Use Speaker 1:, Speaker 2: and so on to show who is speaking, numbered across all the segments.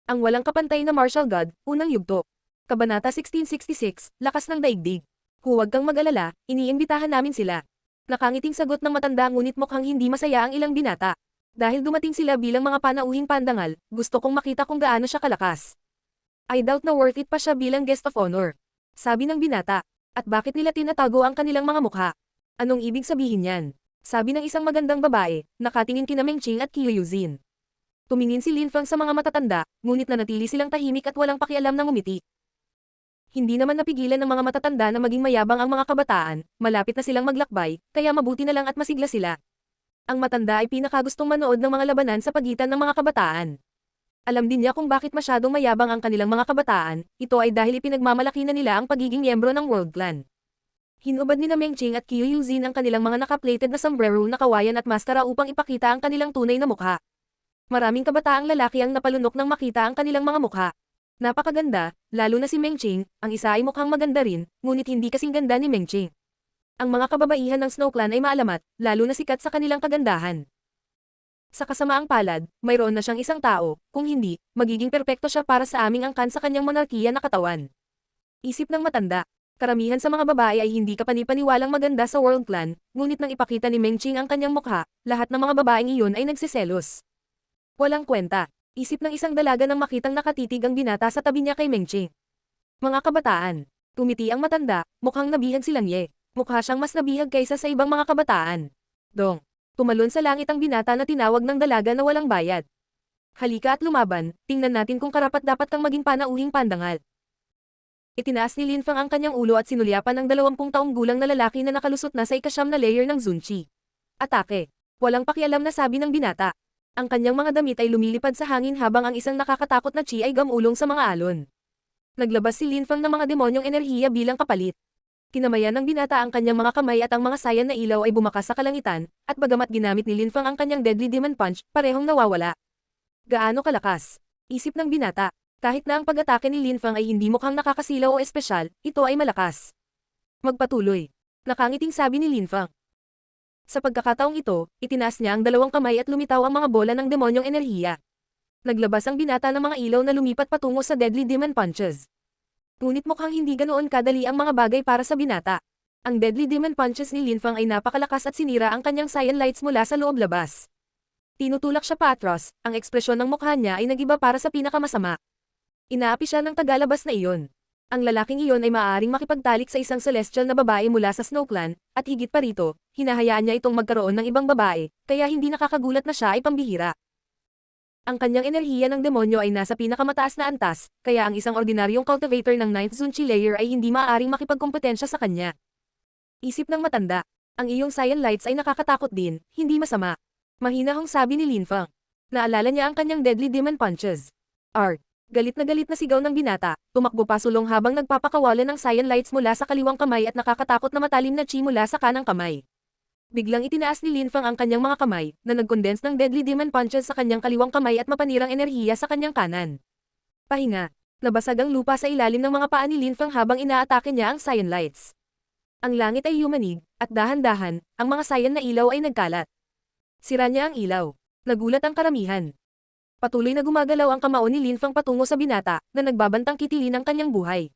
Speaker 1: Ang walang kapantay na martial god, unang yugto. Kabanata 1666, lakas ng daigdig. Huwag kang mag-alala, iniimbitahan namin sila. Nakangiting sagot ng matanda ngunit mukhang hindi masaya ang ilang binata. Dahil dumating sila bilang mga panauhing pandangal, gusto kong makita kung gaano siya kalakas. I doubt na worth it pa siya bilang guest of honor. Sabi ng binata. At bakit nila tinatago ang kanilang mga mukha? Anong ibig sabihin yan? Sabi ng isang magandang babae, nakatingin kina Mengqing at Kyuyuzin. Tumingin si Lin Feng sa mga matatanda, ngunit nanatili silang tahimik at walang pakialam ng ngumiti. Hindi naman napigilan ng mga matatanda na maging mayabang ang mga kabataan, malapit na silang maglakbay, kaya mabuti na lang at masigla sila. Ang matanda ay pinakagustong manood ng mga labanan sa pagitan ng mga kabataan. Alam din niya kung bakit masyadong mayabang ang kanilang mga kabataan, ito ay dahil ipinagmamalaki na nila ang pagiging miyembro ng World Clan. Hinubad ni na Mengqing at Kyuyuzin ang kanilang mga naka-plated na sombrero na kawayan at maskara upang ipakita ang kanilang tunay na mukha. Maraming kabataang lalaki ang napalunok nang makita ang kanilang mga mukha. Napakaganda, lalo na si Mengqing, ang isa ay mukhang maganda rin, ngunit hindi kasing ganda ni Mengqing. Ang mga kababaihan ng Snow Clan ay maalamat, lalo na sikat sa kanilang kagandahan. Sa kasamaang palad, mayroon na siyang isang tao, kung hindi, magiging perpekto siya para sa aming angkan sa kanyang monarkiya na katawan. Isip ng matanda. Karamihan sa mga babae ay hindi kapanipaniwalang maganda sa World Clan, ngunit nang ipakita ni Mengqing ang kanyang mukha, lahat ng mga babaeng iyon ay nagsiselos. Walang kwenta. Isip ng isang dalaga nang makitang nakatitig ang binata sa tabi niya kay Mengqing. Mga kabataan. Tumiti ang matanda, mukhang nabihag si Langye. Mukha siyang mas nabihag kaysa sa ibang mga kabataan. Dong. Tumalon sa langit ang binata na tinawag ng dalaga na walang bayad. Halika at lumaban, tingnan natin kung karapat-dapat kang maging panauhing pandangal. Itinaas ni Lin Feng ang kanyang ulo at sinulyapan ng 20 taong gulang na lalaki na nakalusot na sa ikasyam na layer ng Zunchi. Atake. Walang pakialam na sabi ng binata. Ang kanyang mga damit ay lumilipad sa hangin habang ang isang nakakatakot na chi ay gamulong sa mga alon. Naglabas si Lin Feng ng mga demonyong enerhiya bilang kapalit. Kinamayan ng binata ang kanyang mga kamay at ang mga sayan na ilaw ay bumakas sa kalangitan, at bagamat ginamit ni Lin Feng ang kanyang Deadly Demon Punch, parehong nawawala. Gaano kalakas? Isip ng binata. Kahit na ang pag-atake ni Lin Feng ay hindi mukhang nakakasilaw o espesyal, ito ay malakas. Magpatuloy. Nakangiting sabi ni Lin Feng. Sa pagkakataong ito, itinaas niya ang 2 kamay at lumitaw ang mga bola ng demonyong enerhiya. Naglabas ang binata ng mga ilaw na lumipat patungo sa Deadly Demon Punches. Ngunit mukhang hindi ganoon kadali ang mga bagay para sa binata. Ang Deadly Demon Punches ni Lin Feng ay napakalakas at sinira ang kanyang Cyan Lights mula sa loob-labas. Tinutulak siya paatros, ang ekspresyon ng mukha niya ay nagiba para sa pinakamasama. Inaapi siya ng tagalabas na iyon. Ang lalaking iyon ay maaaring makipagtalik sa isang celestial na babae mula sa Snow Clan, at higit pa rito, hinahayaan niya itong magkaroon ng ibang babae, kaya hindi nakakagulat na siya ay pambihira. Ang kanyang enerhiya ng demonyo ay nasa pinakamataas na antas, kaya ang isang ordinaryong cultivator ng 9th Zunchi layer ay hindi maaaring makipagkompetensya sa kanya. Isip ng matanda. Ang iyong Cyan Lights ay nakakatakot din, hindi masama. Mahinahong sabi ni Lin Feng. Naalala niya ang kanyang Deadly Demon Punches. Art. Galit na sigaw ng binata, tumakbo pasulong habang nagpapakawalan ng Cyan Lights mula sa kaliwang kamay at nakakatakot na matalim na chi mula sa kanang kamay. Biglang itinaas ni Lin Feng ang kanyang mga kamay, na nag-condense ng Deadly Demon Punches sa kanyang kaliwang kamay at mapanirang enerhiya sa kanyang kanan. Pahinga. Nabasag ang lupa sa ilalim ng mga paa ni Lin Feng habang inaatake niya ang Cyan Lights. Ang langit ay yumanig, at dahan-dahan, ang mga Cyan na ilaw ay nagkalat. Sira niya ang ilaw. Nagulat ang karamihan. Patuloy na gumagalaw ang kamao ni Lin Feng patungo sa binata, na nagbabantang kitilin ang kanyang buhay.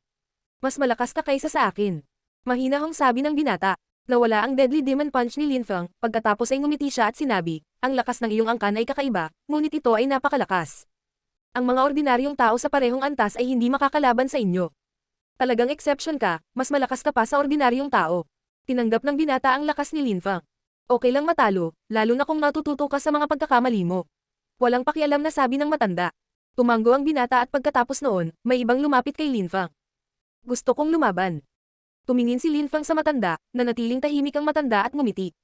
Speaker 1: Mas malakas ka kaysa sa akin. Mahinahong sabi ng binata. Nawala ang Deadly Demon Punch ni Lin Feng, pagkatapos ay ngumiti siya at sinabi, ang lakas ng iyong angkan ay kakaiba, ngunit ito ay napakalakas. Ang mga ordinaryong tao sa parehong antas ay hindi makakalaban sa inyo. Talagang exception ka, mas malakas ka pa sa ordinaryong tao. Tinanggap ng binata ang lakas ni Lin Feng. Okay lang matalo, lalo na kung natututo ka sa mga pagkakamali mo. Walang pakialam na sabi ng matanda. Tumanggo ang binata at pagkatapos noon, may ibang lumapit kay Lin Feng. Gusto kong lumaban. Tumingin si Lin Feng sa matanda, na natiling tahimik ang matanda at ngumiti.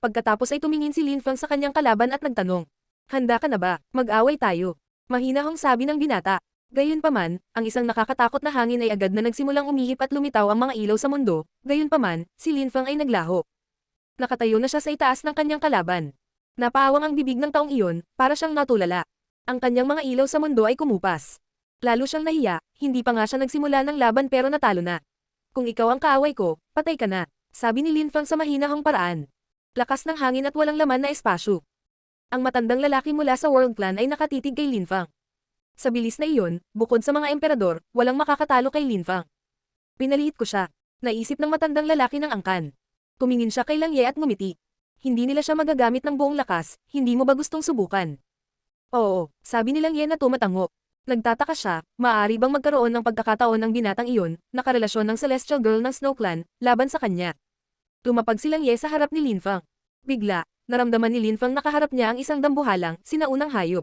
Speaker 1: Pagkatapos ay tumingin si Lin Feng sa kanyang kalaban at nagtanong. Handa ka na ba? Mag-away tayo. Mahinahong sabi ng binata. Gayunpaman, ang isang nakakatakot na hangin ay agad na nagsimulang umihip at lumitaw ang mga ilaw sa mundo. Gayunpaman, si Lin Feng ay naglaho. Nakatayo na siya sa itaas ng kanyang kalaban. Napaawang ang bibig ng taong iyon, para siyang natulala. Ang kanyang mga ilaw sa mundo ay kumupas. Lalo siyang nahiya, hindi pa nga siya nagsimula ng laban pero natalo na. Kung ikaw ang kaaway ko, patay ka na, sabi ni Lin Feng sa mahinahong paraan. Lakas ng hangin at walang laman na espasyo. Ang matandang lalaki mula sa World Clan ay nakatitig kay Lin Feng. Sa bilis na iyon, bukod sa mga emperador, walang makakatalo kay Lin Fang. Pinaliit ko siya. Naisip ng matandang lalaki ng angkan. Tumingin siya kay Lang Ye at ngumiti. Hindi nila siya magagamit ng buong lakas, hindi mo ba gustong subukan? Oo, sabi ni Lang Ye na tumatango. Nagtataka siya, maaari bang magkaroon ng pagkakataon ng binatang iyon, na karelasyon ng Celestial Girl ng Snow Clan, laban sa kanya. Lumapag si Lang Ye sa harap ni Lin Fang. Bigla, naramdaman ni Lin Fang na kaharap niya ang isang dambuhalang, sinaunang hayop.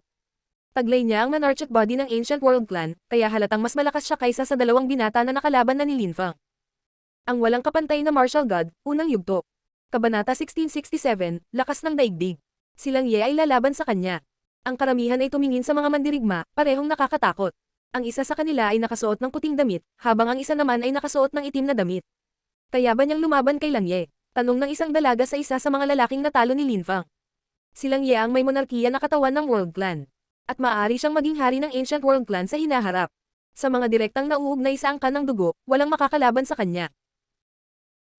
Speaker 1: Taglay niya ang monarchic body ng Ancient World Clan, kaya halatang mas malakas siya kaysa sa dalawang binata na nakalaban na ni Lin Fang. Ang walang kapantay na martial god, unang yugto. Kabanata 1667, lakas ng daigdig. Si Lang Ye ay lalaban sa kanya. Ang karamihan ay tumingin sa mga mandirigma, parehong nakakatakot. Ang isa sa kanila ay nakasuot ng puting damit, habang ang isa naman ay nakasuot ng itim na damit. Kaya ba niyang lumaban kay Lang Ye? Tanong ng isang dalaga sa isa sa mga lalaking natalo ni Lin Fang. Si Lang Ye ang may monarkiya na katawan ng World Clan. At maaari siyang maging hari ng Ancient World Clan sa hinaharap. Sa mga direktang nauugnay sa angkan ng dugo, walang makakalaban sa kanya.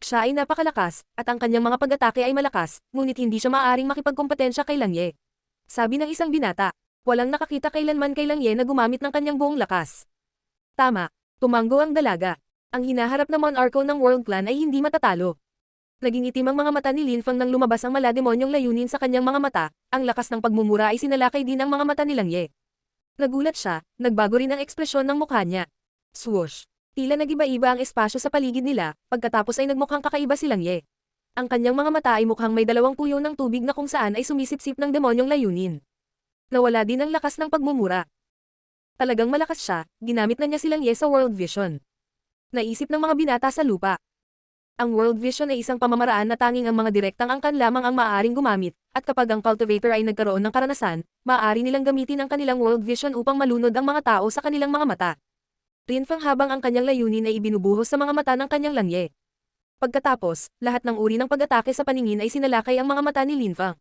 Speaker 1: Siya ay napakalakas, at ang kanyang mga pag-atake ay malakas, ngunit hindi siya maaaring makipagkompetensya kay Lang Ye. Sabi ng isang binata, walang nakakita kailanman kay Lang Ye na gumamit ng kanyang buong lakas. Tama, tumanggo ang dalaga. Ang hinaharap na monarko ng World Clan ay hindi matatalo. Naging itim ang mga mata ni Lin Fang nang lumabas ang malademonyong layunin sa kanyang mga mata, ang lakas ng pagmumura ay sinalakay din ang mga mata ni Lang Ye. Nagulat siya, nagbago rin ang ekspresyon ng mukha niya. Swoosh! Tila nagiba-iba ang espasyo sa paligid nila, pagkatapos ay nagmukhang kakaiba si Lang Ye. Ang kanyang mga mata ay mukhang may dalawang puyo ng tubig na kung saan ay sumisipsip ng demonyong layunin. Nawala din ang lakas ng pagmumura. Talagang malakas siya, ginamit na niya si Lang Ye sa World Vision. Naisip ng mga binata sa lupa. Ang World Vision ay isang pamamaraan na tanging ang mga direktang angkan lamang ang maaaring gumamit, at kapag ang cultivator ay nagkaroon ng karanasan, maaari nilang gamitin ang kanilang World Vision upang malunod ang mga tao sa kanilang mga mata. Lin Fang habang ang kanyang layunin ay ibinubuhos sa mga mata ng kanyang Lang Ye. Pagkatapos, lahat ng uri ng pag-atake sa paningin ay sinalakay ang mga mata ni Lin Fang.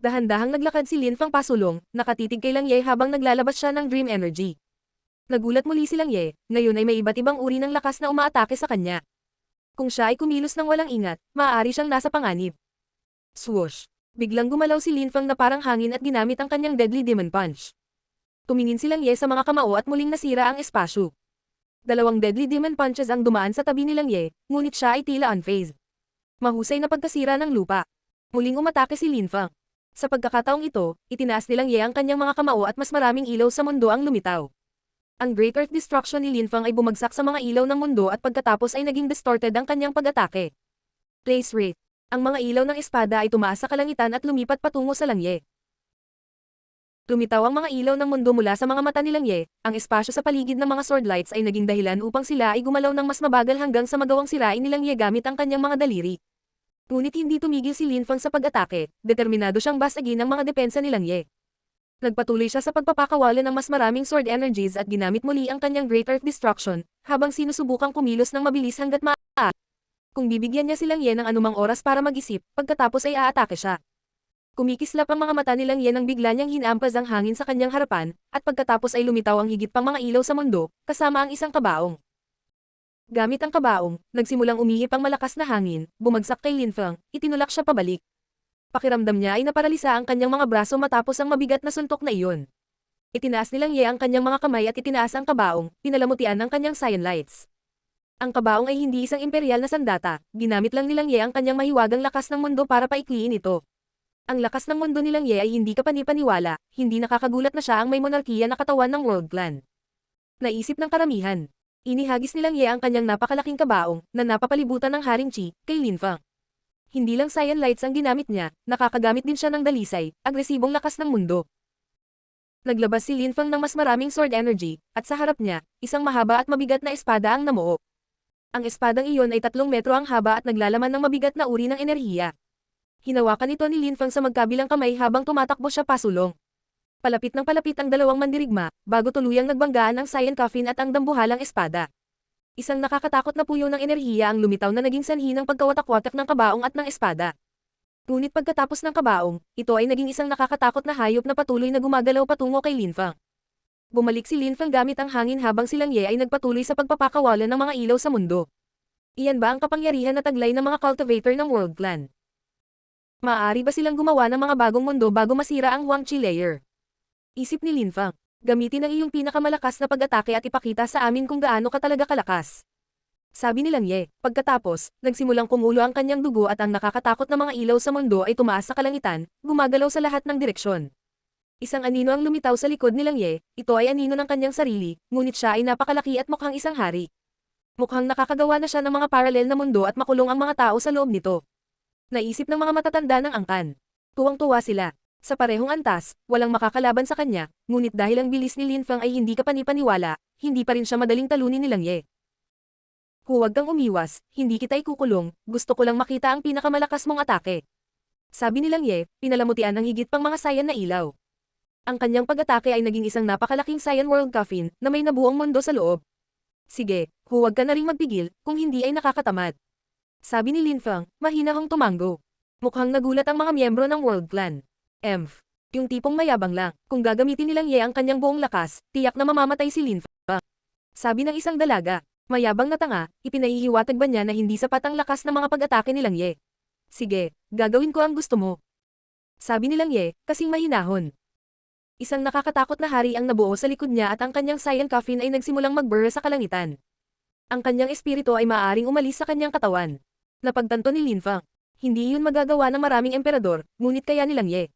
Speaker 1: Dahan-dahang naglakad si Lin Fang pasulong, nakatitig kay Lang Ye habang naglalabas siya ng Dream Energy. Nagulat muli si Lang Ye, ngayon ay may iba't ibang uri ng lakas na umaatake sa kanya. Kung siya ay kumilos ng walang ingat, maaari siyang nasa panganib. Swoosh! Biglang gumalaw si Lin Fang na parang hangin at ginamit ang kanyang Deadly Demon Punch. Tumingin si Lang Ye sa mga kamao at muling nasira ang espasyo. Dalawang Deadly Demon Punches ang dumaan sa tabi ni Lang Ye, ngunit siya ay tila unfazed. Mahusay na pagkasira ng lupa. Muling umatake si Lin Fang. Sa pagkakataong ito, itinaas ni Lang Ye ang kanyang mga kamao at mas maraming ilaw sa mundo ang lumitaw. Ang Great Earth Destruction ni Lin Fang ay bumagsak sa mga ilaw ng mundo at pagkatapos ay naging distorted ang kanyang pag-atake. Place rate. Ang mga ilaw ng espada ay tumaas sa kalangitan at lumipat patungo sa Lang Ye. Lumitaw ang mga ilaw ng mundo mula sa mga mata ni Lang Ye, ang espasyo sa paligid ng mga sword lights ay naging dahilan upang sila ay gumalaw ng mas mabagal hanggang sa magawang sirain ni Lang Ye gamit ang kanyang mga daliri. Ngunit hindi tumigil si Lin Fang sa pag-atake, determinado siyang basagin ang mga depensa ni Lang Ye. Nagpatuloy siya sa pagpapakawalan ng mas maraming sword energies at ginamit muli ang kanyang Great Earth Destruction, habang sinusubukang kumilos ng mabilis hanggat maaari. Kung bibigyan niya si Lang Ye ng anumang oras para mag-isip, pagkatapos ay aatake siya. Kumikislap ang mga mata ni Lang Ye nang bigla niyang hinampas ang hangin sa kanyang harapan, at pagkatapos ay lumitaw ang higit pang mga ilaw sa mundo, kasama ang isang kabaong. Gamit ang kabaong, nagsimulang umihip ang malakas na hangin, bumagsak kay Lin Fang, itinulak siya pabalik. Pakiramdam niya ay naparalisa ang kanyang mga braso matapos ang mabigat na suntok na iyon. Itinaas ni Lang Ye ang kanyang mga kamay at itinaas ang kabaong, pinalamutian ng kanyang cyan lights. Ang kabaong ay hindi isang imperial na sandata, ginamit lang ni Lang Ye ang kanyang mahiwagang lakas ng mundo para paikliin ito. Ang lakas ng mundo ni Lang Ye ay hindi kapani-paniwala, hindi nakakagulat na siya ang may monarkiya na katawan ng World Clan. Naisip ng karamihan. Inihagis ni Lang Ye ang kanyang napakalaking kabaong, na napapalibutan ng Haring Chi, kay Lin Fang. Hindi lang cyan lights ang ginamit niya, nakakagamit din siya ng dalisay, agresibong lakas ng mundo. Naglabas si Lin Fang ng mas maraming sword energy, at sa harap niya, isang mahaba at mabigat na espada ang namuo. Ang espadang iyon ay 3 metro ang haba at naglalaman ng mabigat na uri ng enerhiya. Hinawakan ito ni Lin Fang sa magkabilang kamay habang tumatakbo siya pasulong. Palapit ng palapit ang dalawang mandirigma, bago tuluyang nagbanggaan ang cyan coffin at ang dambuhalang espada. Isang nakakatakot na puyo ng enerhiya ang lumitaw na naging sanhi ng pagkawatak-watak ng kabaong at ng espada. Ngunit pagkatapos ng kabaong, ito ay naging isang nakakatakot na hayop na patuloy na gumagalaw patungo kay Lin Fang. Bumalik si Lin Fang gamit ang hangin habang si Lang Ye ay nagpatuloy sa pagpapakawalan ng mga ilaw sa mundo. Iyan ba ang kapangyarihan na taglay ng mga cultivator ng World Clan? Maaari ba silang gumawa ng mga bagong mundo bago masira ang Huangqi Layer? Isip ni Lin Fang. Gamitin ang iyong pinakamalakas na pag-atake at ipakita sa amin kung gaano ka talaga kalakas. Sabi ni Lang Ye. Pagkatapos, nagsimulang kumulo ang kanyang dugo at ang nakakatakot na mga ilaw sa mundo ay tumaas sa kalangitan, gumagalaw sa lahat ng direksyon. Isang anino ang lumitaw sa likod ni Lang Ye, ito ay anino ng kanyang sarili, ngunit siya ay napakalaki at mukhang isang hari. Mukhang nakakagawa na siya ng mga paralel na mundo at makulong ang mga tao sa loob nito. Naisip ng mga matatanda ng angkan. Tuwang-tuwa sila. Sa parehong antas, walang makakalaban sa kanya, ngunit dahil ang bilis ni Lin Feng ay hindi kapani-paniwala, hindi pa rin siya madaling talunin ni Lang Ye. Huwag kang umiwas, hindi kita ikukulong, gusto ko lang makita ang pinakamalakas mong atake. Sabi ni Lang Ye, pinalamutian ng higit pang mga sayan na ilaw. Ang kanyang pag-atake ay naging isang napakalaking Saiyan World Coffin na may nabuong mundo sa loob. Sige, huwag ka na ring magpigil, kung hindi ay nakakatamad. Sabi ni Lin Feng, mahinahong tumanggo. Mukhang nagulat ang mga miyembro ng World Clan. Emph. Yung tipong mayabang lang, kung gagamitin nilang Ye ang kanyang buong lakas, tiyak na mamamatay si Lin Feng. Sabi ng isang dalaga, mayabang na tanga, ipinahihiwatig ba niya na hindi sapat ang lakas ng mga pag-atake nilang Ye? Sige, gagawin ko ang gusto mo. Sabi nilang Ye, kasing mahinahon. Isang nakakatakot na hari ang nabuo sa likod niya at ang kanyang Saiyan Coffin ay nagsimulang mag-burr sa kalangitan. Ang kanyang espiritu ay maaaring umalis sa kanyang katawan. Napagtanto ni Lin Feng. Hindi yun magagawa ng maraming emperador, ngunit kaya nilang Ye.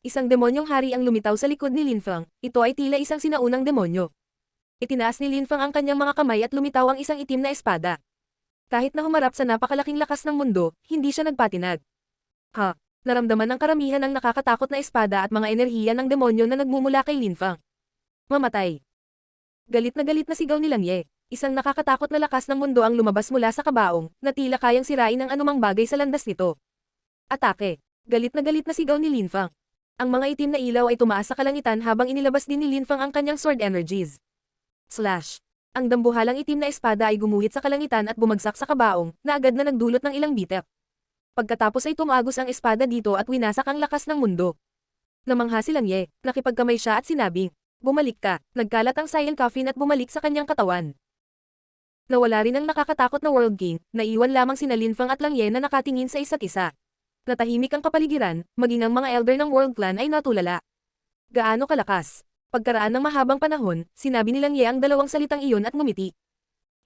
Speaker 1: Isang demonyong hari ang lumitaw sa likod ni Lin Feng, ito ay tila isang sinaunang demonyo. Itinaas ni Lin Feng ang kanyang mga kamay at lumitaw ang isang itim na espada. Kahit na humarap sa napakalaking lakas ng mundo, hindi siya nagpatinag. Naramdaman ng karamihan ang nakakatakot na espada at mga enerhiya ng demonyo na nagmumula kay Lin Feng. Mamatay. Galit na sigaw ni Lang Ye. Isang nakakatakot na lakas ng mundo ang lumabas mula sa kabaong, na tila kayang sirain ang anumang bagay sa landas nito. Atake. Galit na sigaw ni Lin Feng. Ang mga itim na ilaw ay tumaas sa kalangitan habang inilabas din ni Lin Feng ang kanyang sword energies. Slash. Ang dambuhalang itim na espada ay gumuhit sa kalangitan at bumagsak sa kabaong, na agad na nagdulot ng ilang bitak. Pagkatapos ay tumagos ang espada dito at winasak ang lakas ng mundo. Namangha si Lang Ye, nakipagkamay siya at sinabing, bumalik ka, nagkalat ang Saiyan Coffin at bumalik sa kanyang katawan. Nawala rin ang nakakatakot na World King, naiwan lamang sina Lin Feng at Lang Ye na nakatingin sa isa't isa. Natahimik ang kapaligiran, maging ang mga elder ng World Clan ay natulala. Gaano kalakas? Pagkaraan ng mahabang panahon, sinabi ni Lang Ye ang dalawang salitang iyon at ngumiti.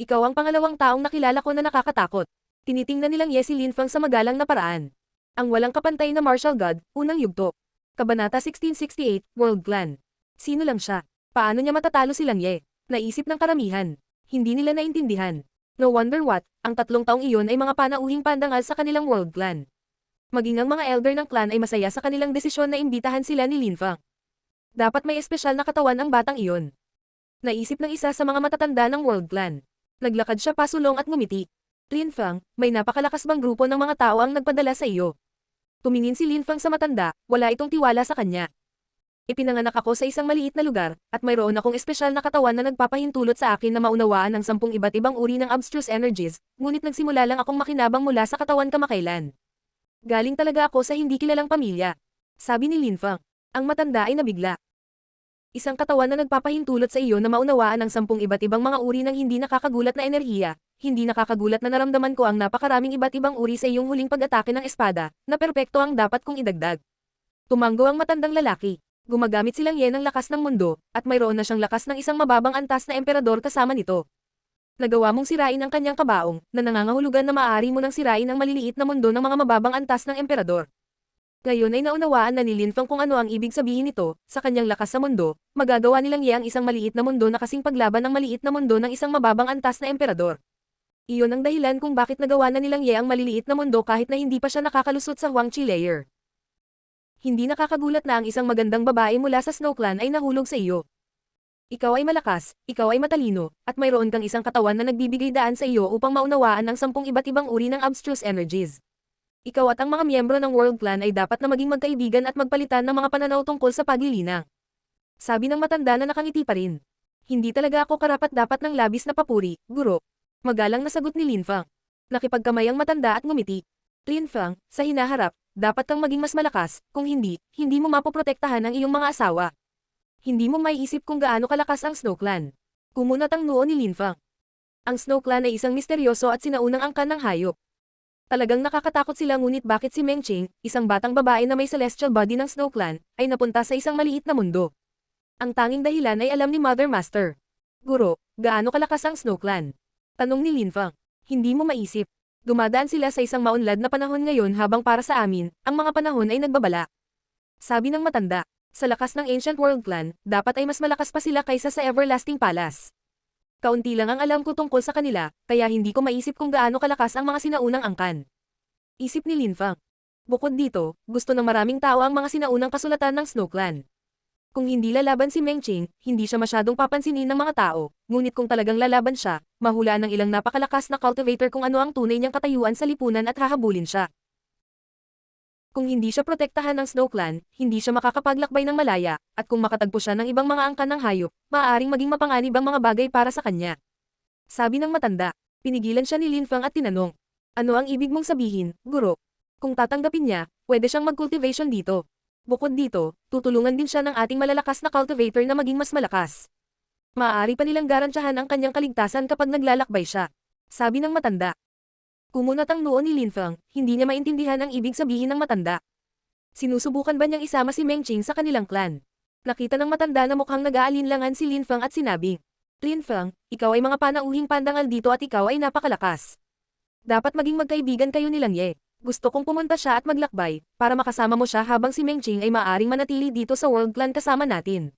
Speaker 1: Ikaw ang pangalawang taong nakilala ko na nakakatakot. Tinitingnan ni Lang Ye si Lin Feng sa magalang na paraan. Ang walang kapantay na martial god, unang yugto. Kabanata 1668, World Clan. Sino lang siya? Paano niya matatalo si Lang Ye? Naisip ng karamihan. Hindi nila naintindihan. No wonder what, ang 3 taong iyon ay mga panauhing pandangal sa kanilang World Clan. Maging ang mga elder ng clan ay masaya sa kanilang desisyon na imbitahan sila ni Lin Feng. Dapat may espesyal na katawan ang batang iyon. Naisip ng isa sa mga matatanda ng World Clan. Naglakad siya pasulong at ngumiti. Lin Feng, may napakalakas bang grupo ng mga tao ang nagpadala sa iyo? Tumingin si Lin Feng sa matanda, wala itong tiwala sa kanya. Ipinanganak ako sa isang maliit na lugar, at mayroon akong espesyal na katawan na nagpapahintulot sa akin na maunawaan ang 10 iba't ibang uri ng abstruse energies, ngunit nagsimula lang akong makinabang mula sa katawan kamakailan. Galing talaga ako sa hindi kilalang pamilya. Sabi ni Lin Feng. Ang matanda ay nabigla. Isang katawan na nagpapahintulot sa iyo na maunawaan ang 10 iba't ibang mga uri ng hindi nakakagulat na enerhiya, hindi nakakagulat na naramdaman ko ang napakaraming iba't ibang uri sa iyong huling pag-atake ng espada, na perpekto ang dapat kong idagdag. Tumanggo ang matandang lalaki. Gumagamit silang Ye ng lakas ng mundo, at mayroon na siyang lakas ng isang mababang antas na emperador kasama nito. Nagawa mong sirain ang kanyang kabaong, na nangangahulugan na maaari mo nang sirain ang maliliit na mundo ng mga mababang antas ng emperador. Ngayon ay naunawaan na ni Lin Feng kung ano ang ibig sabihin nito, sa kanyang lakas sa mundo, magagawa nilang Ye ang isang maliit na mundo na kasing paglaban ng maliit na mundo ng isang mababang antas na emperador. Iyon ang dahilan kung bakit nagawa na nilang Ye ang maliliit na mundo kahit na hindi pa siya nakakalusot sa Huangqi layer. Hindi nakakagulat na ang isang magandang babae mula sa Snow Clan ay nahulog sa iyo. Ikaw ay malakas, ikaw ay matalino, at mayroon kang isang katawan na nagbibigay daan sa iyo upang maunawaan ang 10 iba't ibang uri ng abstruse energies. Ikaw at ang mga miyembro ng World Clan ay dapat na maging magkaibigan at magpalitan ng mga pananaw tungkol sa paglilinang. Sabi ng matanda na nakangiti pa rin. Hindi talaga ako karapat-dapat ng labis na papuri, guro. Magalang na sagot ni Lin Feng. Nakipagkamay ang matanda at ngumiti. Lin Feng, sa hinaharap, dapat kang maging mas malakas, kung hindi, hindi mo mapoprotektahan ang iyong mga asawa. Hindi mo maiisip kung gaano kalakas ang Snow Clan. Kumunat ang noo ni Lin Feng. Ang Snow Clan ay isang misteryoso at sinaunang angkan ng hayop. Talagang nakakatakot sila ngunit bakit si Meng Qing, isang batang babae na may celestial body ng Snow Clan, ay napunta sa isang maliit na mundo? Ang tanging dahilan ay alam ni Mother Master. Guro, gaano kalakas ang Snow Clan? Tanong ni Linfang. Hindi mo maisip. Dumadaan sila sa isang maunlad na panahon ngayon habang para sa amin, ang mga panahon ay nagbabala. Sabi ng matanda, sa lakas ng Ancient World Clan, dapat ay mas malakas pa sila kaysa sa Everlasting Palace. Kaunti lang ang alam ko tungkol sa kanila, kaya hindi ko maisip kung gaano kalakas ang mga sinaunang angkan. Isip ni Linfang. Bukod dito, gusto ng maraming tao ang mga sinaunang kasulatan ng Snow Clan. Kung hindi lalaban si Mengqing, hindi siya masyadong papansinin ng mga tao, ngunit kung talagang lalaban siya, mahulaan ng ilang napakalakas na cultivator kung ano ang tunay niyang katayuan sa lipunan at hahabulin siya. Kung hindi siya protektahan ng Snow Clan, hindi siya makakapaglakbay ng malaya, at kung makatagpo siya ng ibang mga angkan ng hayop, maaaring maging mapanganib ang mga bagay para sa kanya. Sabi ng matanda, pinigilan siya ni Linfang at tinanong, ano ang ibig mong sabihin, guro? Kung tatanggapin niya, pwede siyang mag-cultivation dito. Bukod dito, tutulungan din siya ng ating malalakas na cultivator na maging mas malakas. Maaari pa nilang garantyahan ang kanyang kaligtasan kapag naglalakbay siya. Sabi ng matanda. Kumunat ang noo ni Linfang, hindi niya maintindihan ang ibig sabihin ng matanda. Sinusubukan ba niyang isama si Mengqing sa kanilang clan? Nakita ng matanda na mukhang nag-aalinlangan si Linfang at sinabi, Linfang, ikaw ay mga panauhing pandangal dito at ikaw ay napakalakas. Dapat maging magkaibigan kayo nilang Ye. Gusto kong pumunta siya at maglakbay, para makasama mo siya habang si Mengqing ay maaaring manatili dito sa World Clan kasama natin.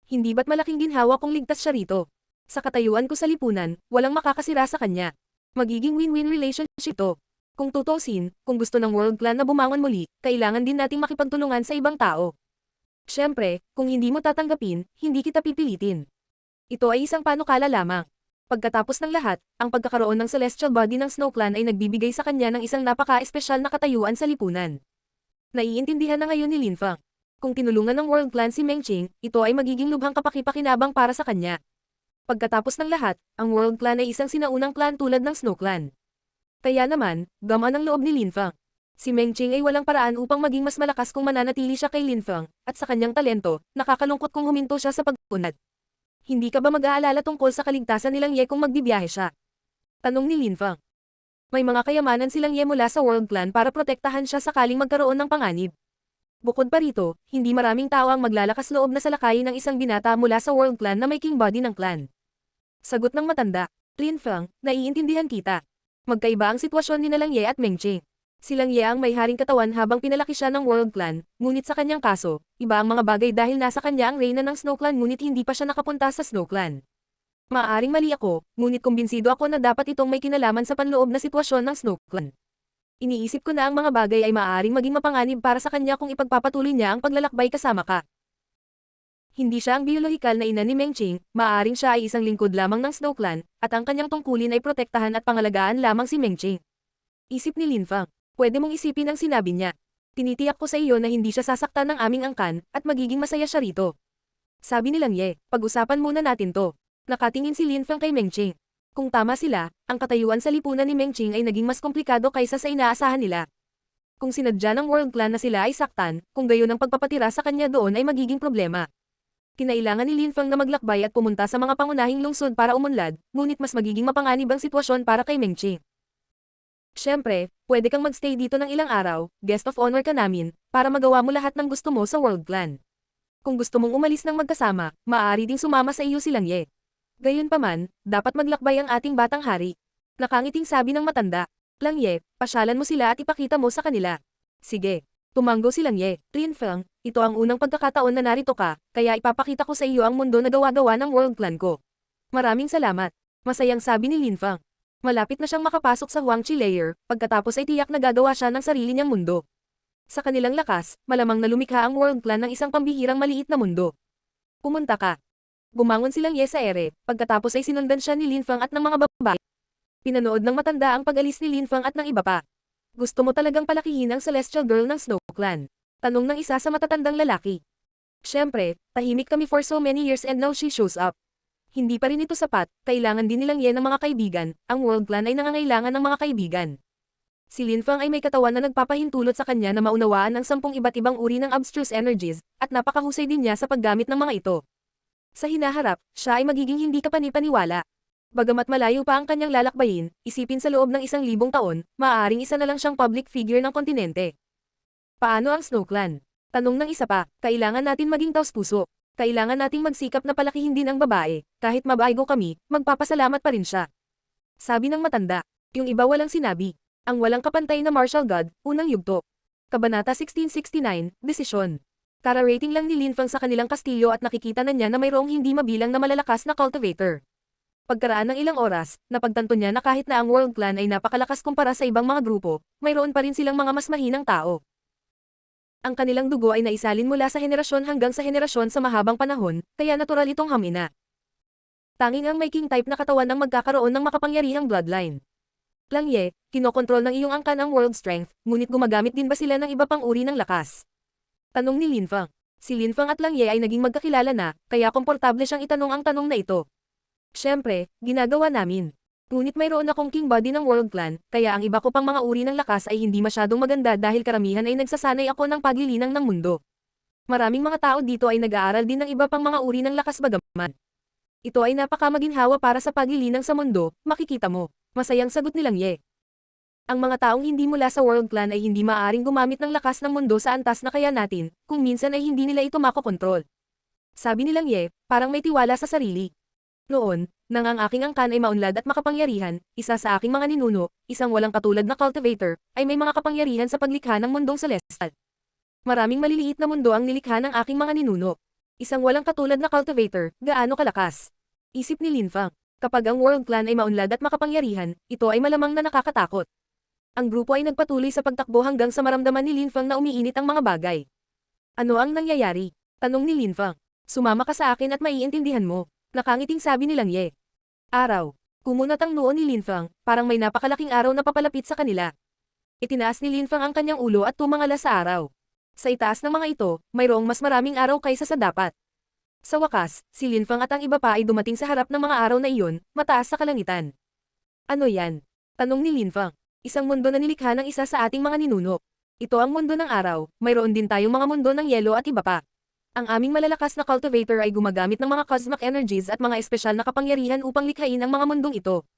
Speaker 1: Hindi ba't malaking ginhawa kung ligtas siya rito? Sa katayuan ko sa lipunan, walang makakasira sa kanya. Magiging win-win relationship to. Kung tutusin, kung gusto ng World Clan na bumangon muli, kailangan din nating makipagtulungan sa ibang tao. Siyempre, kung hindi mo tatanggapin, hindi kita pipilitin. Ito ay isang panukala lamang. Pagkatapos ng lahat, ang pagkakaroon ng celestial body ng Snow Clan ay nagbibigay sa kanya ng isang napaka-espesyal na katayuan sa lipunan. Naiintindihan na ngayon ni Linfang. Kung tinulungan ng World Clan si Mengqing, ito ay magiging lubhang kapaki-pakinabang para sa kanya. Pagkatapos ng lahat, ang World Clan ay isang sinaunang clan tulad ng Snow Clan. Kaya naman, gamaan ang loob ni Linfang. Si Mengqing ay walang paraan upang maging mas malakas kung mananatili siya kay Linfang, at sa kanyang talento, nakakalungkot kung huminto siya sa pag-unat. Hindi ka ba mag-aalala tungkol sa kaligtasan nilang Ye kung magbibiyahe siya? Tanong ni Linfang. May mga kayamanan silang Ye mula sa World Clan para protektahan siya sakaling magkaroon ng panganib. Bukod pa rito, hindi maraming tao ang maglalakas loob na salakayin ng isang binata mula sa World Clan na may king body ng clan. Sagot ng matanda, Linfang, naiintindihan kita. Magkaiba ang sitwasyon ni nalang Ye at Mengqing. Silang Ye ang may haring katawan habang pinalaki siya ng World Clan, ngunit sa kanyang kaso, iba ang mga bagay dahil nasa kanya ang reyna ng Snow Clan ngunit hindi pa siya nakapunta sa Snow Clan. Maaaring mali ako, ngunit kumbinsido ako na dapat itong may kinalaman sa panloob na sitwasyon ng Snow Clan. Iniisip ko na ang mga bagay ay maaaring maging mapanganib para sa kanya kung ipagpapatuloy niya ang paglalakbay kasama ka. Hindi siya ang biyolohikal na ina ni Mengqing, maaaring siya ay isang lingkod lamang ng Snow Clan, at ang kanyang tungkulin ay protektahan at pangalagaan lamang si Mengqing. Isip ni Linfang. Pwede mong isipin ang sinabi niya. Tinitiyak ko sa iyo na hindi siya sasaktan ng aming angkan, at magiging masaya siya rito. Sabi nilang Ye, pag-usapan muna natin to. Nakatingin si Linfang kay Mengqing. Kung tama sila, ang katayuan sa lipunan ni Mengqing ay naging mas komplikado kaysa sa inaasahan nila. Kung sinadya ng World Clan na sila ay saktan, kung gayon ang pagpapatira sa kanya doon ay magiging problema. Kinailangan ni Linfang na maglakbay at pumunta sa mga pangunahing lungsod para umunlad, ngunit mas magiging mapanganib ang sitwasyon para kay Mengqing. Siyempre, pwede kang magstay dito ng ilang araw, guest of honor ka namin, para magawa mo lahat ng gusto mo sa World Clan. Kung gusto mong umalis ng magkasama, maaari ding sumama sa iyo silang Ye. Gayunpaman, dapat maglakbay ang ating batang hari. Nakangiting sabi ng matanda. Lang Ye, pasyalan mo sila at ipakita mo sa kanila. Sige. Tumanggo silang Ye. Linfang, ito ang unang pagkakataon na narito ka, kaya ipapakita ko sa iyo ang mundo na gawa-gawa ng World Clan ko. Maraming salamat. Masayang sabi ni Linfang. Malapit na siyang makapasok sa Huangqi Layer, pagkatapos ay tiyak na gagawa siya ng sarili niyang mundo. Sa kanilang lakas, malamang na lumikha ang World Clan ng isang pambihirang maliit na mundo. Pumunta ka. Bumangon silang Ye sa ere, pagkatapos ay sinundan siya ni Linfang at ng mga babae. Pinanood ng matanda ang pag-alis ni Linfang at ng iba pa. Gusto mo talagang palakihin ang Celestial Girl ng Snow Clan? Tanong ng isa sa matatandang lalaki. Siyempre, tahimik kami for so many years and now she shows up. Hindi pa rin ito sapat, kailangan din nilang Ye ng mga kaibigan, ang World Clan ay nangangailangan ng mga kaibigan. Si Linfang ay may katawan na nagpapahintulot sa kanya na maunawaan ang 10 iba't ibang uri ng abstruse energies, at napakahusay din niya sa paggamit ng mga ito. Sa hinaharap, siya ay magiging hindi kapani-paniwala. Bagamat malayo pa ang kanyang lalakbayin, isipin sa loob ng 1,000 taon, maaaring isa na lang siyang public figure ng kontinente. Paano ang Snow Clan? Tanong ng isa pa, kailangan natin maging taos-puso. Kailangan nating magsikap na palakihin din ang babae, kahit mabaigo kami, magpapasalamat pa rin siya. Sabi ng matanda. Yung iba walang sinabi. Ang walang kapantay na martial god, unang yugto. Kabanata 1669, Desisyon. Kara-rating lang ni Linfang sa kanilang kastilyo at nakikita na niya na mayroong hindi mabilang na malalakas na cultivator. Pagkaraan ng ilang oras, napagtanto niya na kahit na ang World Clan ay napakalakas kumpara sa ibang mga grupo, mayroon pa rin silang mga mas mahinang tao. Ang kanilang dugo ay naisalin mula sa henerasyon hanggang sa henerasyon sa mahabang panahon, kaya natural itong hamina. Tanging ang may king type na katawan ang magkakaroon ng makapangyarihang bloodline. Langye, kinokontrol ng iyong angkan ang world strength, ngunit gumagamit din ba sila ng iba pang uri ng lakas? Tanong ni Linfang. Si Linfang at Langye ay naging magkakilala na, kaya komportable siyang itanong ang tanong na ito. Siyempre, ginagawa namin. Ngunit mayroon akong king body ng World Clan, kaya ang iba ko pang mga uri ng lakas ay hindi masyadong maganda dahil karamihan ay nagsasanay ako ng paglilinang ng mundo. Maraming mga tao dito ay nag-aaral din ng iba pang mga uri ng lakas bagaman. Ito ay napakamaginhawa para sa paglilinang sa mundo, makikita mo. Masayang sagot ni Langye. Ang mga taong hindi mula sa World Clan ay hindi maaaring gumamit ng lakas ng mundo sa antas na kaya natin, kung minsan ay hindi nila ito makokontrol. Sabi ni Langye, parang may tiwala sa sarili. Noon, nang ang aking angkan ay maunlad at makapangyarihan, isa sa aking mga ninuno, isang walang katulad na cultivator, ay may mga kapangyarihan sa paglikha ng mundong celestial. Maraming maliliit na mundo ang nilikha ng aking mga ninuno. Isang walang katulad na cultivator, gaano kalakas? Isip ni Linfang, kapag ang World Clan ay maunlad at makapangyarihan, ito ay malamang na nakakatakot. Ang grupo ay nagpatuloy sa pagtakbo hanggang sa maramdaman ni Linfang na umiinit ang mga bagay. Ano ang nangyayari? Tanong ni Linfang. Sumama ka sa akin at maiintindihan mo. Nakangiting sabi ni Langye. Araw. Kumunat ang noo ni Linfang, parang may napakalaking araw na papalapit sa kanila. Itinaas ni Linfang ang kanyang ulo at tumangala sa araw. Sa itaas ng mga ito, mayroong mas maraming araw kaysa sa dapat. Sa wakas, si Linfang at ang iba pa ay dumating sa harap ng mga araw na iyon, mataas sa kalangitan. Ano yan? Tanong ni Linfang. Isang mundo na nilikha ng isa sa ating mga ninuno. Ito ang mundo ng araw, mayroon din tayong mga mundo ng yelo at iba pa. Ang aming malalakas na cultivator ay gumagamit ng mga cosmic energies at mga espesyal na kapangyarihan upang likhain ang mga mundong ito.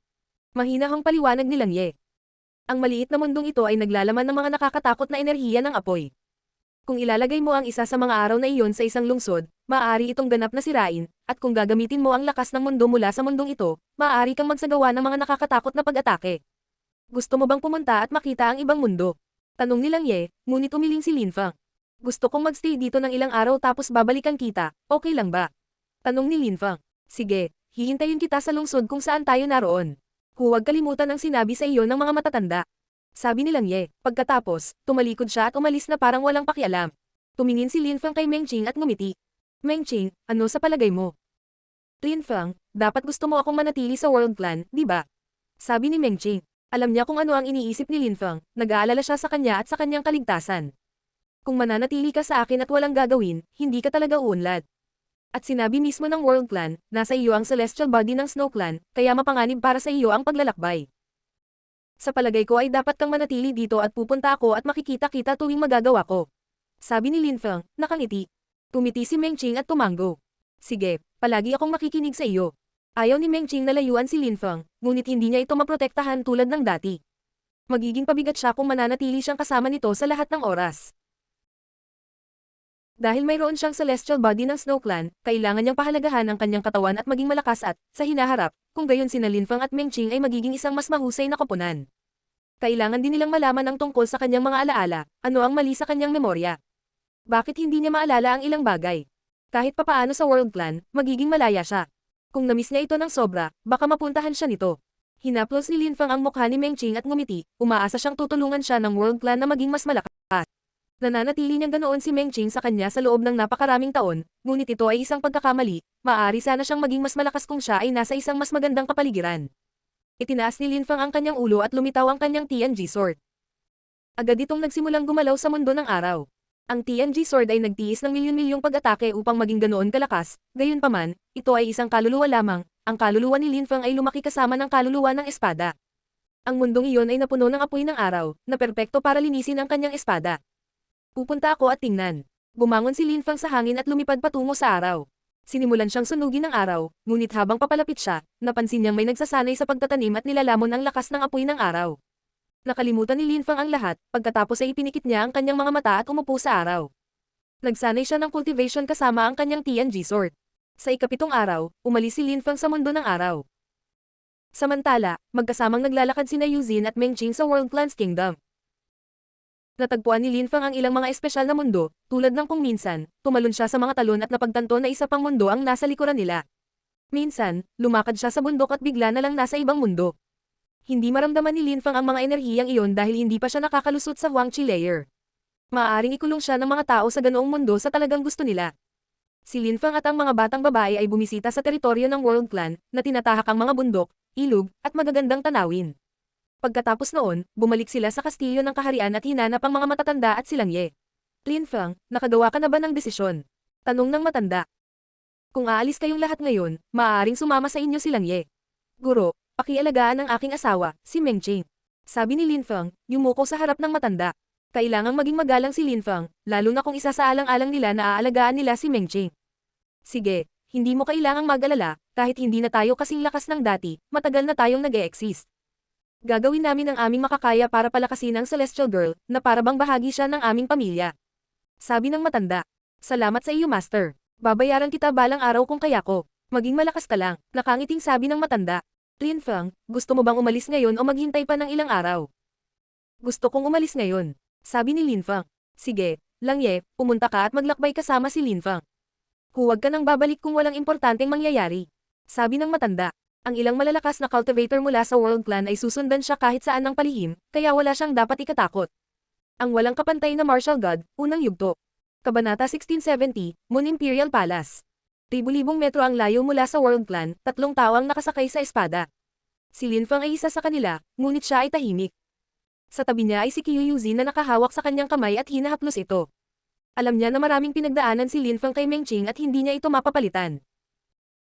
Speaker 1: Mahinahong paliwanag ni Langye. Ang maliit na mundong ito ay naglalaman ng mga nakakatakot na enerhiya ng apoy. Kung ilalagay mo ang isa sa mga araw na iyon sa isang lungsod, maaari itong ganap na sirain, at kung gagamitin mo ang lakas ng mundo mula sa mundong ito, maaari kang magsagawa ng mga nakakatakot na pag-atake. Gusto mo bang pumunta at makita ang ibang mundo? Tanong ni Langye, ngunit umiling si Linfang. Gusto kong magstay dito ng ilang araw tapos babalikan kita, okay lang ba? Tanong ni Linfang. Sige, hihintayin kita sa lungsod kung saan tayo naroon. Huwag kalimutan ang sinabi sa iyo ng mga matatanda. Sabi ni Langye. Pagkatapos, tumalikod siya at umalis na parang walang pakialam. Tumingin si Linfang kay Mengqing at ngumiti. Mengqing, ano sa palagay mo? Linfang, dapat gusto mo akong manatili sa World Clan, di ba? Sabi ni Mengqing. Alam niya kung ano ang iniisip ni Linfang, nag-aalala siya sa kanya at sa kanyang kaligtasan. Kung mananatili ka sa akin at walang gagawin, hindi ka talaga uunlad. At sinabi mismo ng World Clan, nasa iyo ang celestial body ng Snow Clan, kaya mapanganib para sa iyo ang paglalakbay. Sa palagay ko ay dapat kang manatili dito at pupunta ako at makikita-kita tuwing magagawa ko. Sabi ni Linfang, nakangiti. Tumiti si Mengqing at tumango. Sige, palagi akong makikinig sa iyo. Ayaw ni Mengqing na layuan si Linfang, ngunit hindi niya ito maprotektahan tulad ng dati. Magiging pabigat siya kung mananatili siyang kasama nito sa lahat ng oras. Dahil mayroon siyang celestial body ng Snow Clan, kailangan niyang pahalagahan ang kanyang katawan at maging malakas at, sa hinaharap, kung gayon sina Linfang at Mengqing ay magiging isang mas mahusay na koponan. Kailangan din nilang malaman ang tungkol sa kanyang mga alaala, ano ang mali sa kanyang memorya. Bakit hindi niya maalala ang ilang bagay? Kahit papaano sa World Clan, magiging malaya siya. Kung namiss niya ito ng sobra, baka mapuntahan siya nito. Hinaplos ni Linfang ang mukha ni Mengqing at ngumiti, umaasa siyang tutulungan siya ng World Clan na maging mas malakas. Nananatili niyang ganoon si Mengqing sa kanya sa loob ng napakaraming taon, ngunit ito ay isang pagkakamali, maaari sana siyang maging mas malakas kung siya ay nasa isang mas magandang kapaligiran. Itinaas ni Linfang ang kanyang ulo at lumitaw ang kanyang TNG sword. Agad itong nagsimulang gumalaw sa mundo ng araw. Ang TNG sword ay nagtiis ng milyon-milyong pag-atake upang maging ganoon kalakas, gayunpaman, ito ay isang kaluluwa lamang, ang kaluluwa ni Linfang ay lumaki kasama ng kaluluwa ng espada. Ang mundong iyon ay napuno ng apoy ng araw, na perpekto para linisin ang kanyang espada. Pupunta ako at tingnan. Bumangon si Linfang sa hangin at lumipad patungo sa araw. Sinimulan siyang sunugin ng araw, ngunit habang papalapit siya, napansin niyang may nagsasanay sa pagtatanim at nilalamon ang lakas ng apoy ng araw. Nakalimutan ni Linfang ang lahat, pagkatapos ay ipinikit niya ang kanyang mga mata at umupo sa araw. Nagsanay siya ng cultivation kasama ang kanyang TNG sword. Sa ikapitong araw, umalis si Lin Feng sa mundo ng araw. Samantala, magkasamang naglalakad sina Yuzin at Meng Qing sa World Clans Kingdom. Natagpuan ni Lin Feng ang ilang mga espesyal na mundo, tulad ng kung minsan, tumalon siya sa mga talon at napagtanto na isa pang mundo ang nasa likuran nila. Minsan, lumakad siya sa bundok at bigla na lang nasa ibang mundo. Hindi maramdaman ni Lin Feng ang mga enerhiyang iyon dahil hindi pa siya nakakalusot sa Huangqi layer. Maaaring ikulong siya ng mga tao sa ganoong mundo sa talagang gusto nila. Si Lin Feng at ang mga batang babae ay bumisita sa teritoryo ng World Clan, na tinatahak ang mga bundok, ilog, at magagandang tanawin. Pagkatapos noon, bumalik sila sa kastilyo ng kaharian at hinanap ang mga matatanda at silang Ye. Lin Feng, nakagawa ka na ba ng desisyon? Tanong ng matanda. Kung aalis kayong lahat ngayon, maaaring sumama sa inyo silang Ye. Guro, pakialagaan ang aking asawa, si Meng Qing. Sabi ni Lin Feng, yumuko sa harap ng matanda. Kailangang maging magalang si Lin Feng, lalo na kung isa sa alang-alang nila na aalagaan nila si Meng Qing. Sige, hindi mo kailangang mag-alala, kahit hindi na tayo kasing lakas ng dati, matagal na tayong nag-e-exist. Gagawin namin ang aming makakaya para palakasin ang Celestial Girl, na para bang bahagi siya ng aming pamilya. Sabi ng matanda. Salamat sa iyo, Master. Babayaran kita balang araw kung kaya ko. Maging malakas ka lang, nakangiting sabi ng matanda. Lin Feng, gusto mo bang umalis ngayon o maghintay pa ng ilang araw? Gusto kong umalis ngayon. Sabi ni Lin Feng. Sige, Lang Ye, pumunta ka at maglakbay kasama si Lin Feng. Huwag ka nang babalik kung walang importanteng mangyayari. Sabi ng matanda. Ang ilang malalakas na cultivator mula sa World Clan ay susundan siya kahit saan ng palihim, kaya wala siyang dapat ikatakot. Ang walang kapantay na martial god, unang yugto. Kabanata 1670, Moon Imperial Palace. Libu-libong metro ang layo mula sa World Clan, 3 tao ang nakasakay sa espada. Si Lin Feng ay isa sa kanila, ngunit siya ay tahimik. Sa tabi niya ay si Qiu Yuzin na nakahawak sa kanyang kamay at hinahaplos ito. Alam niya na maraming pinagdaanan si Lin Feng kay Meng Qing at hindi niya ito mapapalitan.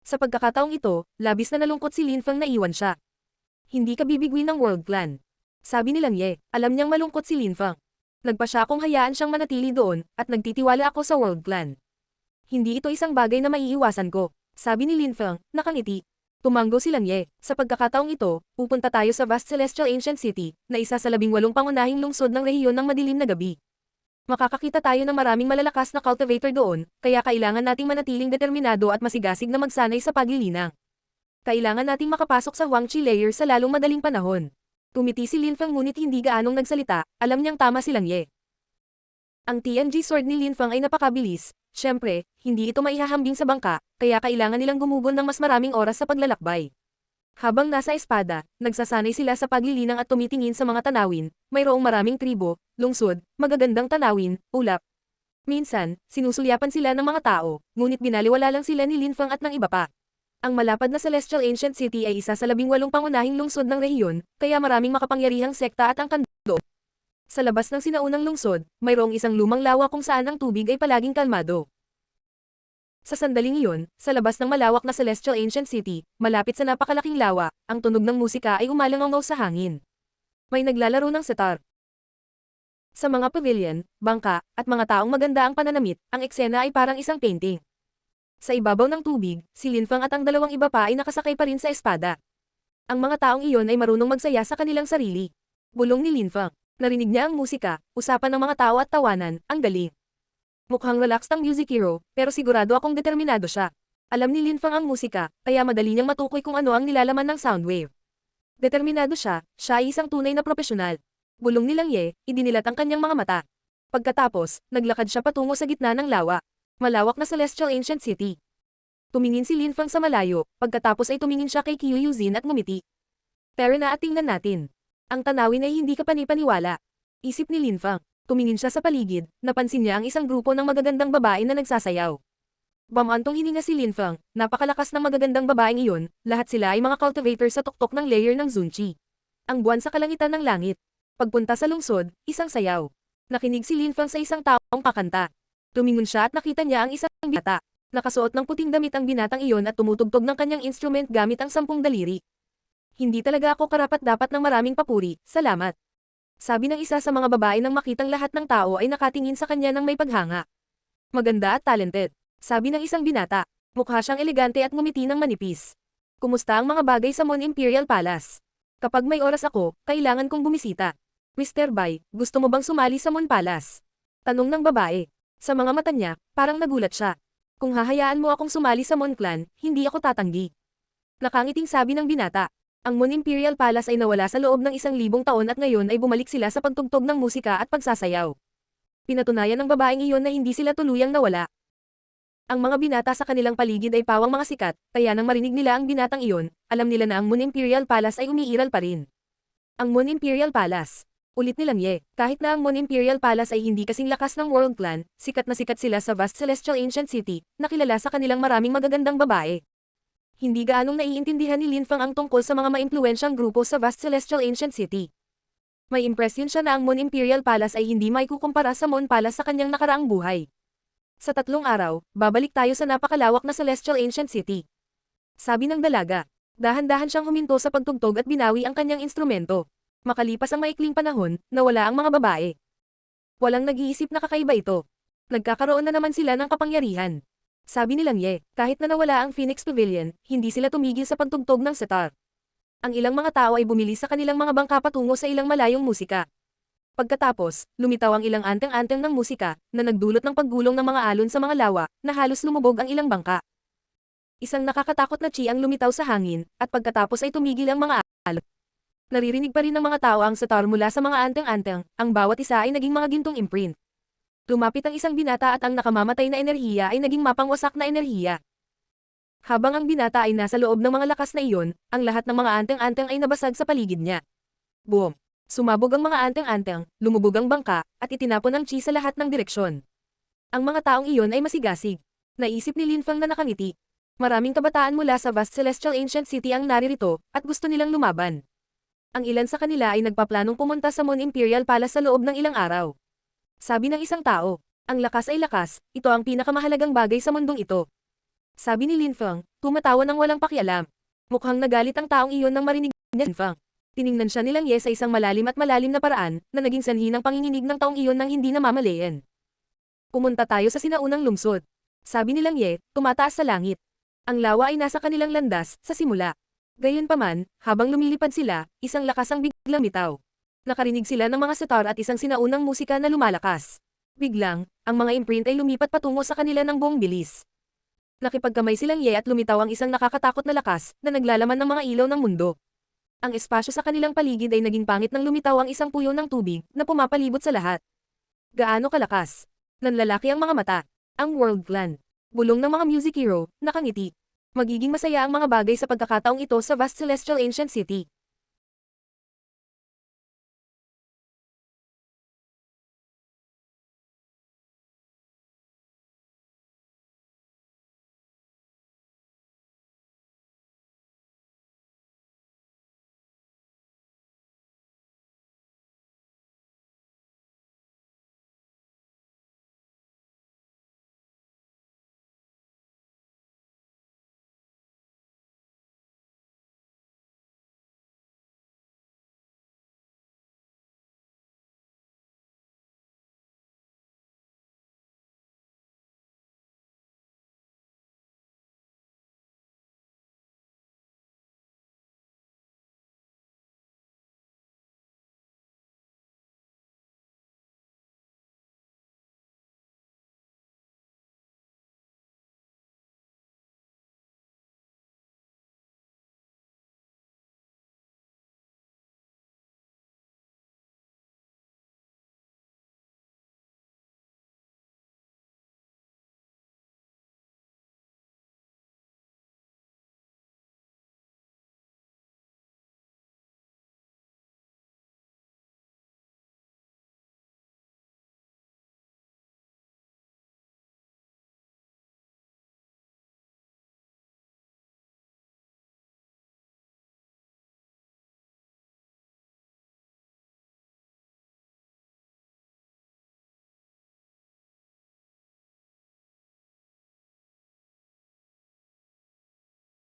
Speaker 1: Sa pagkakataong ito, labis na nalungkot si Lin Feng na iwan siya. Hindi ka bibigwi ng World Clan. Sabi ni Lang Ye, alam niyang malungkot si Lin Feng. Nagpa siya kung hayaan siyang manatili doon, at nagtitiwala ako sa World Clan. Hindi ito isang bagay na maiiwasan ko. Sabi ni Lin Feng, nakangiti. Tumanggo si Lang Ye. Sa pagkakataong ito, pupunta tayo sa vast Celestial Ancient City, na isa sa 18 pangunahing lungsod ng rehiyon ng madilim na gabi. Makakakita tayo ng maraming malalakas na cultivator doon, kaya kailangan nating manatiling determinado at masigasig na magsanay sa paglilinang. Kailangan nating makapasok sa Huangqi layer sa lalong madaling panahon. Tumiti si Lin Feng ngunit hindi gaanong nagsalita, alam niyang tama si Lang Ye. Ang TNG sword ni Lin Feng ay napakabilis. Siyempre, hindi ito maihahambing sa bangka, kaya kailangan nilang gumugon ng mas maraming oras sa paglalakbay. Habang nasa espada, nagsasanay sila sa paglilinang at tumitingin sa mga tanawin, mayroong maraming tribo, lungsod, magagandang tanawin, ulap. Minsan, sinusulyapan sila ng mga tao, ngunit binaliwala lang sila ni Lin Feng at ng iba pa. Ang malapad na Celestial Ancient City ay isa sa 18 pangunahing lungsod ng rehiyon, kaya maraming makapangyarihang sekta at angkan doon. Sa labas ng sinaunang lungsod, mayroong isang lumang lawa kung saan ang tubig ay palaging kalmado. Sa sandaling iyon, sa labas ng malawak na Celestial Ancient City, malapit sa napakalaking lawa, ang tunog ng musika ay umalangaw sa hangin. May naglalaro ng sitar. Sa mga pavilion, bangka, at mga taong maganda ang pananamit, ang eksena ay parang isang painting. Sa ibabaw ng tubig, si Lin Feng at ang dalawang iba pa ay nakasakay pa rin sa espada. Ang mga taong iyon ay marunong magsaya sa kanilang sarili. Bulong ni Lin Feng. Narinig niya ang musika, usapan ng mga tao at tawanan, ang galing. Mukhang relaxed ang music hero, pero sigurado akong determinado siya. Alam ni Lin Feng ang musika, kaya madali niyang matukoy kung ano ang nilalaman ng sound wave. Determinado siya, siya ay isang tunay na propesyonal. Bulong ni Lang Ye, idinilat ang kanyang mga mata. Pagkatapos, naglakad siya patungo sa gitna ng lawa. Malawak na Celestial Ancient City. Tumingin si Lin Feng sa malayo, pagkatapos ay tumingin siya kay Qiu Yuzin at ngumiti. Tara na at tingnan natin. Ang tanawin ay hindi kapani-paniwala. Isip ni Lin Feng. Tumingin siya sa paligid, napansin niya ang isang grupo ng magagandang babae na nagsasayaw. Bamantong hininga si Lin Feng, napakalakas ng magagandang babaeng iyon, lahat sila ay mga cultivator sa tuktok ng layer ng Zunqi. Ang buwan sa kalangitan ng langit. Pagpunta sa lungsod, isang sayaw. Nakinig si Lin Feng sa isang taong kakanta. Tumingon siya at nakita niya ang isang binata. Nakasuot ng puting damit ang binatang iyon at tumutugtog ng kanyang instrument gamit ang 10 daliri. Hindi talaga ako karapat-dapat ng maraming papuri, salamat. Sabi ng isa sa mga babae nang makitang lahat ng tao ay nakatingin sa kanya ng may paghanga. Maganda at talented, sabi ng isang binata. Mukha siyang elegante at ngumiti ng manipis. Kumusta ang mga bagay sa Moon Imperial Palace? Kapag may oras ako, kailangan kong bumisita. Mr. Bai, gusto mo bang sumali sa Moon Palace? Tanong ng babae. Sa mga mata niya, parang nagulat siya. Kung hahayaan mo akong sumali sa Mon Clan, hindi ako tatanggi. Nakangiting sabi ng binata. Ang Mon Imperial Palace ay nawala sa loob ng 1,000 taon at ngayon ay bumalik sila sa pagtugtog ng musika at pagsasayaw. Pinatunayan ng babaeng iyon na hindi sila tuluyang nawala. Ang mga binata sa kanilang paligid ay pawang mga sikat, kaya nang marinig nila ang binatang iyon, alam nila na ang Mon Imperial Palace ay umiiral pa rin. Ang Mon Imperial Palace. Ulit nilang kahit na ang Mon Imperial Palace ay hindi kasing lakas ng World Clan, sikat na sikat sila sa vast celestial ancient city, na kilala sa kanilang maraming magagandang babae. Hindi gaanong naiintindihan ni Lin Feng ang tungkol sa mga maimpluwensyang grupo sa vast celestial ancient city. May impresyon siya na ang Mon Imperial Palace ay hindi maikukumpara sa Mon Palace sa kanyang nakaraang buhay. Sa 3 araw, babalik tayo sa napakalawak na celestial ancient city. Sabi ng dalaga. Dahan-dahan siyang huminto sa pagtugtog at binawi ang kanyang instrumento. Makalipas ang maikling panahon, nawala ang mga babae. Walang nag-iisip na kakaiba ito. Nagkakaroon na naman sila ng kapangyarihan. Sabi nilang kahit na nawala ang Phoenix Pavilion, hindi sila tumigil sa pagtugtog ng sitar. Ang ilang mga tao ay bumili sa kanilang mga bangka patungo sa ilang malayong musika. Pagkatapos, lumitaw ang ilang anteng-anteng ng musika, na nagdulot ng paggulong ng mga alon sa mga lawa, na halos lumubog ang ilang bangka. Isang nakakatakot na chi ang lumitaw sa hangin, at pagkatapos ay tumigil ang mga alon. Naririnig pa rin ng mga tao ang sitar mula sa mga anteng-anteng, ang bawat isa ay naging mga gintong imprint. Lumapit ang isang binata at ang nakamamatay na enerhiya ay naging mapangwasak na enerhiya. Habang ang binata ay nasa loob ng mga lakas na iyon, ang lahat ng mga anteng-anteng ay nabasag sa paligid niya. Boom! Sumabog ang mga anteng-anteng, lumubog ang bangka, at itinapon ang chi sa lahat ng direksyon. Ang mga taong iyon ay masigasig. Naisip ni Lin Feng na nakangiti. Maraming kabataan mula sa vast celestial ancient city ang naririto, at gusto nilang lumaban. Ang ilan sa kanila ay nagpaplanong pumunta sa Mon Imperial Palace sa loob ng ilang araw. Sabi ng isang tao, ang lakas ay lakas, ito ang pinakamahalagang bagay sa mundong ito. Sabi ni Lin Feng, tumatawa ng walang pakialam. Mukhang nagalit ang taong iyon nang marinig niya Lin Feng. Tiningnan siya nilang sa isang malalim at malalim na paraan, na naging sanhi ng panginginig ng taong iyon nang hindi namamalayan. Pumunta tayo sa sinaunang lungsod. Sabi nilang tumataas sa langit. Ang lawa ay nasa kanilang landas, sa simula. Gayunpaman, habang lumilipad sila, isang lakas ang biglang bitaw. Nakarinig sila ng mga sitar at isang sinaunang musika na lumalakas. Biglang, ang mga imprint ay lumipat patungo sa kanila ng buong bilis. Nakipagkamay silang at lumitaw ang isang nakakatakot na lakas, na naglalaman ng mga ilaw ng mundo. Ang espasyo sa kanilang paligid ay naging pangit nang lumitaw ang isang puyo ng tubig, na pumapalibot sa lahat. Gaano kalakas? Nanlalaki ang mga mata. Ang World Clan. Bulong ng mga music hero, nakangiti. Magiging masaya ang mga bagay sa pagkakataong ito sa vast celestial ancient city.